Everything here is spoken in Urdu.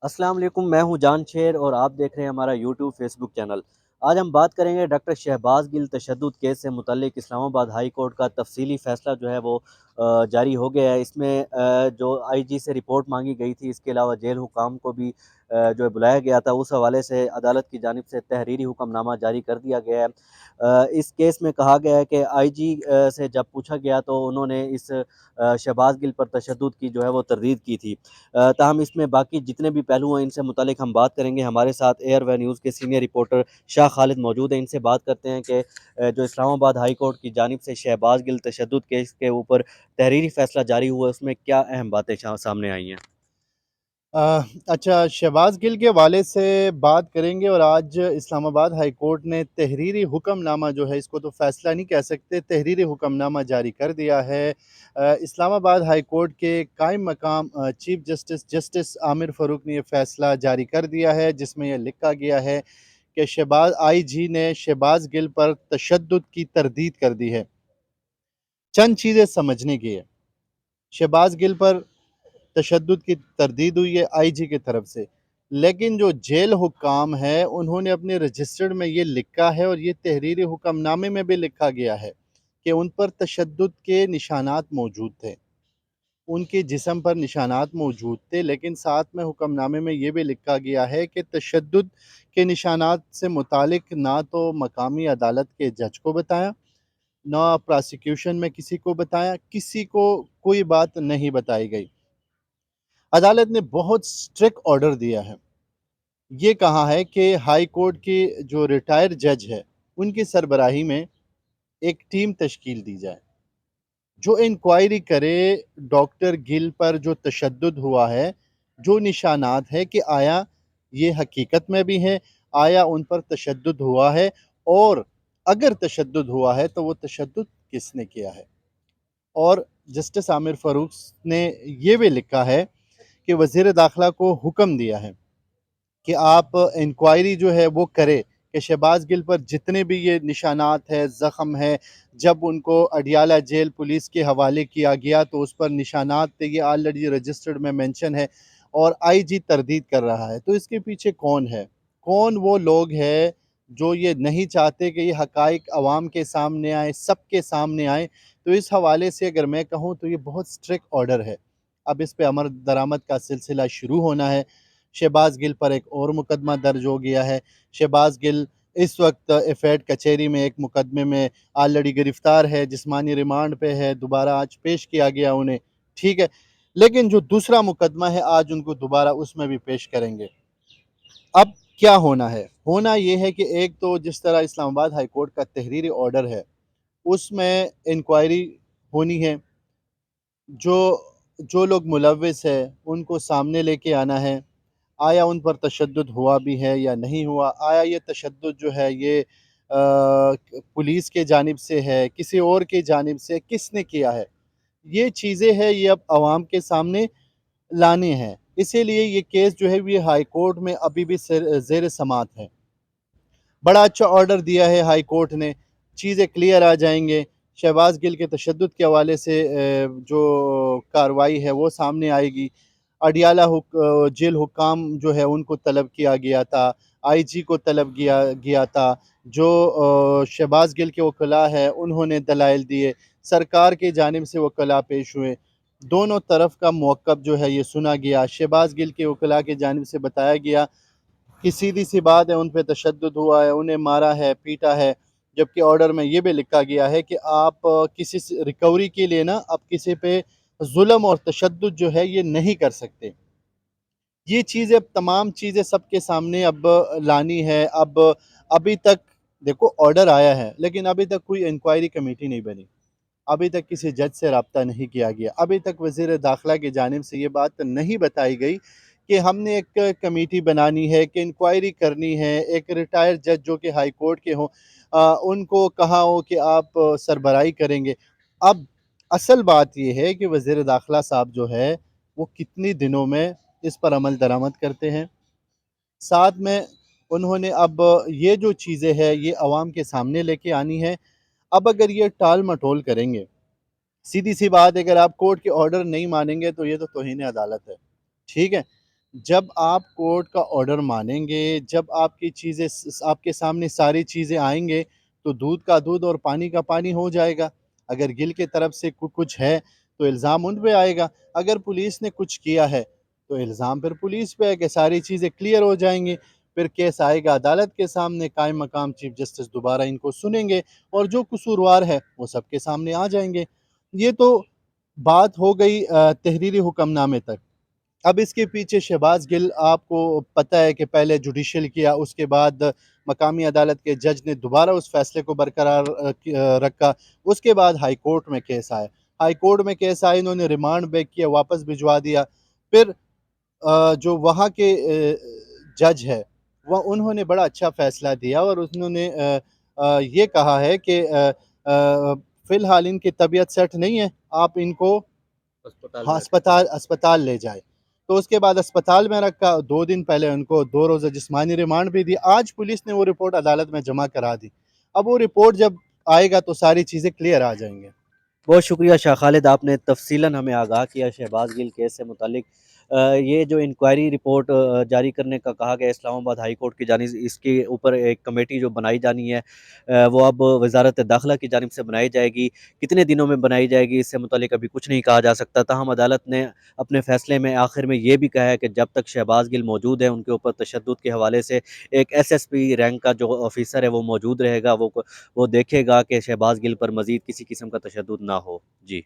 السلام علیکم، میں ہوں جان شیر اور آپ دیکھ رہے ہیں ہمارا یوٹیوب فیس بک چینل۔ آج ہم بات کریں گے ڈاکٹر شہباز گل تشدد کیس سے متعلق اسلام آباد ہائی کورٹ کا تفصیلی فیصلہ جو ہے وہ جاری ہو گیا ہے۔ اس میں جو آئی جی سے رپورٹ مانگی گئی تھی، اس کے علاوہ جیل حکام کو بھی جو ہے بلایا گیا تھا، اس حوالے سے عدالت کی جانب سے تحریری حکم نامہ جاری کر دیا گیا ہے۔ اس کیس میں کہا گیا ہے کہ آئی جی سے جب پوچھا گیا تو انہوں نے اس شہباز گل پر تشدد کی جو ہے وہ تردید کی تھی۔ تاہم اس میں باقی جتنے بھی پہلو ہیں ان سے متعلق ہم بات کریں گے۔ ہمارے ساتھ ایئر وے نیوز کے سینئر رپورٹر شاہ خالد موجود ہیں، ان سے بات کرتے ہیں کہ جو اسلام آباد ہائی کورٹ کی جانب سے شہباز گل تشدد کیس کے اوپر تحریری فیصلہ جاری ہوا ہے، اس میں کیا اہم باتیں سامنے آئی ہیں۔ اچھا، شہباز گل کے والد سے بات کریں گے۔ اور آج اسلام آباد ہائی کورٹ نے تحریری حکم نامہ جو ہے، اس کو تو فیصلہ نہیں کہہ سکتے، تحریری حکم نامہ جاری کر دیا ہے۔ اسلام آباد ہائی کورٹ کے قائم مقام چیف جسٹس عامر فاروق نے یہ فیصلہ جاری کر دیا ہے، جس میں یہ لکھا گیا ہے کہ آئی جی نے شہباز گل پر تشدد کی تردید کر دی ہے۔ چند چیزیں سمجھنے کی ہے۔ شہباز گل پر تشدد کی تردید ہوئی ہے آئی جی کی طرف سے، لیکن جو جیل حکام ہے انہوں نے اپنے رجسٹرڈ میں یہ لکھا ہے، اور یہ تحریری حکم نامے میں بھی لکھا گیا ہے کہ ان پر تشدد کے نشانات موجود تھے، ان کے جسم پر نشانات موجود تھے، لیکن ساتھ میں حکم نامے میں یہ بھی لکھا گیا ہے کہ تشدد کے نشانات سے متعلق نہ تو مقامی عدالت کے جج کو بتایا، نہ پراسیکیوشن میں کسی کو بتایا، کسی کو کوئی بات نہیں بتائی گئی۔ عدالت نے بہت سٹرک آرڈر دیا ہے۔ یہ کہا ہے کہ ہائی کورٹ کے جو ریٹائر جج ہے ان کی سربراہی میں ایک ٹیم تشکیل دی جائے جو انکوائری کرے ڈاکٹر گل پر جو تشدد ہوا ہے، جو نشانات ہے کہ آیا یہ حقیقت میں بھی ہے، آیا ان پر تشدد ہوا ہے، اور اگر تشدد ہوا ہے تو وہ تشدد کس نے کیا ہے۔ اور جسٹس عامر فاروق نے یہ بھی لکھا ہے کہ وزیر داخلہ کو حکم دیا ہے کہ آپ انکوائری جو ہے وہ کرے کہ شہباز گل پر جتنے بھی یہ نشانات ہے، زخم ہے، جب ان کو اڈیالہ جیل پولیس کے حوالے کیا گیا تو اس پر نشانات تھے، یہ آلریڈی رجسٹرڈ میں مینشن ہے، اور آئی جی تردید کر رہا ہے۔ تو اس کے پیچھے کون ہے؟ کون وہ لوگ ہیں جو یہ نہیں چاہتے کہ یہ حقائق عوام کے سامنے آئے، سب کے سامنے آئے؟ تو اس حوالے سے اگر میں کہوں تو یہ بہت سٹرک آرڈر ہے۔ اب اس پہ عمل درآمد کا سلسلہ شروع ہونا ہے۔ شہباز گل پر ایک اور مقدمہ درج ہو گیا ہے۔ شہباز گل اس وقت ایفیڈ کچہری میں ایک مقدمے میں آلریڈی گرفتار ہے، جسمانی ریمانڈ پہ ہے، دوبارہ آج پیش کیا گیا انہیں، ٹھیک ہے، لیکن جو دوسرا مقدمہ ہے آج ان کو دوبارہ اس میں بھی پیش کریں گے۔ اب کیا ہونا ہے؟ ہونا یہ ہے کہ ایک تو جس طرح اسلام آباد ہائی کورٹ کا تحریری آرڈر ہے اس میں انکوائری ہونی ہے، جو لوگ ملوث ہے ان کو سامنے لے کے آنا ہے، آیا ان پر تشدد ہوا بھی ہے یا نہیں ہوا، آیا یہ تشدد جو ہے یہ پولیس کے جانب سے ہے، کسی اور کے جانب سے، کس نے کیا ہے، یہ چیزیں ہیں یہ اب عوام کے سامنے لانے ہیں۔ اسی لیے یہ کیس جو ہے یہ ہائی کورٹ میں ابھی بھی زیر سماعت ہے۔ بڑا اچھا آرڈر دیا ہے ہائی کورٹ نے، چیزیں کلیئر آ جائیں گے، شہباز گل کے تشدد کے حوالے سے جو کارروائی ہے وہ سامنے آئے گی۔ اڈیالہ جیل حکام جو ہے ان کو طلب کیا گیا تھا، آئی جی کو طلب کیا گیا تھا، جو شہباز گل کے وکلاء ہے انہوں نے دلائل دیے، سرکار کے جانب سے وکلاء پیش ہوئے، دونوں طرف کا موقف جو ہے یہ سنا گیا۔ شہباز گل کے وکلاء کے جانب سے بتایا گیا کہ سیدھی سی بات ہے، ان پہ تشدد ہوا ہے، انہیں مارا ہے، پیٹا ہے، جبکہ آرڈر میں یہ بھی لکھا گیا ہے کہ آپ کسی ریکوری کے لیے نا اب کسی پہ ظلم اور تشدد جو ہے یہ نہیں کر سکتے۔ یہ چیزیں تمام چیزیں سب کے سامنے اب لانی ہے۔ ابھی تک دیکھو آرڈر آیا ہے لیکن ابھی تک کوئی انکوائری کمیٹی نہیں بنی، ابھی تک کسی جج سے رابطہ نہیں کیا گیا، ابھی تک وزیر داخلہ کی جانب سے یہ بات نہیں بتائی گئی کہ ہم نے ایک کمیٹی بنانی ہے، کہ انکوائری کرنی ہے، ایک ریٹائر جج جو کہ ہائی کورٹ کے ہوں ان کو کہا ہو کہ آپ سربراہی کریں گے۔ اب اصل بات یہ ہے کہ وزیر داخلہ صاحب جو ہے وہ کتنی دنوں میں اس پر عمل درآمد کرتے ہیں، ساتھ میں انہوں نے اب یہ جو چیزیں ہیں یہ عوام کے سامنے لے کے آنی ہے۔ اب اگر یہ ٹال مٹول کریں گے، سیدھی سی بات ہے، اگر آپ کورٹ کے آرڈر نہیں مانیں گے تو یہ تو توہین عدالت ہے، ٹھیک ہے۔ جب آپ کورٹ کا آرڈر مانیں گے، جب آپ کی چیزیں آپ کے سامنے ساری چیزیں آئیں گے، تو دودھ کا دودھ اور پانی کا پانی ہو جائے گا۔ اگر گل کی طرف سے کچھ ہے تو الزام ان پہ آئے گا، اگر پولیس نے کچھ کیا ہے تو الزام پھر پولیس پہ ہے کہ ساری چیزیں کلیئر ہو جائیں گی۔ پھر کیس آئے گا عدالت کے سامنے، قائم مقام چیف جسٹس دوبارہ ان کو سنیں گے، اور جو قصوروار ہے وہ سب کے سامنے آ جائیں گے۔ یہ تو بات ہو گئی تحریری حکم نامے تک۔ اب اس کے پیچھے شہباز گل، آپ کو پتہ ہے کہ پہلے جوڈیشل کیا، اس کے بعد مقامی عدالت کے جج نے دوبارہ اس فیصلے کو برقرار رکھا، اس کے بعد ہائی کورٹ میں کیس آیا، ہائی کورٹ میں کیس آئے، انہوں نے ریمانڈ بیک کیا، واپس بھجوا دیا۔ پھر جو وہاں کے جج ہے، انہوں نے بڑا اچھا فیصلہ دیا، اور انہوں نے یہ کہا ہے کہ فی الحال ان کی طبیعت سیٹ نہیں ہے، آپ ان کو اسپتال میں رکھیں۔ ہسپتال لے جائے۔ تو اس کے بعد اسپتال میں رکھا، 2 دن پہلے ان کو 2 روزہ جسمانی ریمانڈ بھی دی، آج پولیس نے وہ رپورٹ عدالت میں جمع کرا دی۔ اب وہ رپورٹ جب آئے گا تو ساری چیزیں کلیئر آ جائیں گے۔ بہت شکریہ شاہ خالد، آپ نے تفصیلاً ہمیں آگاہ کیا شہباز گل کیس سے متعلق۔ یہ جو انکوائری رپورٹ جاری کرنے کا کہا گیا اسلام آباد ہائی کورٹ کی جانب، اس کے اوپر ایک کمیٹی جو بنائی جانی ہے، وہ اب وزارت داخلہ کی جانب سے بنائی جائے گی۔ کتنے دنوں میں بنائی جائے گی اس سے متعلق ابھی کچھ نہیں کہا جا سکتا، تاہم عدالت نے اپنے فیصلے میں آخر میں یہ بھی کہا ہے کہ جب تک شہباز گل موجود ہے، ان کے اوپر تشدد کے حوالے سے ایک SSP رینک کا جو آفیسر ہے وہ موجود رہے گا، وہ دیکھے گا کہ شہباز گل پر مزید کسی قسم کا تشدد نہ ہو۔ جی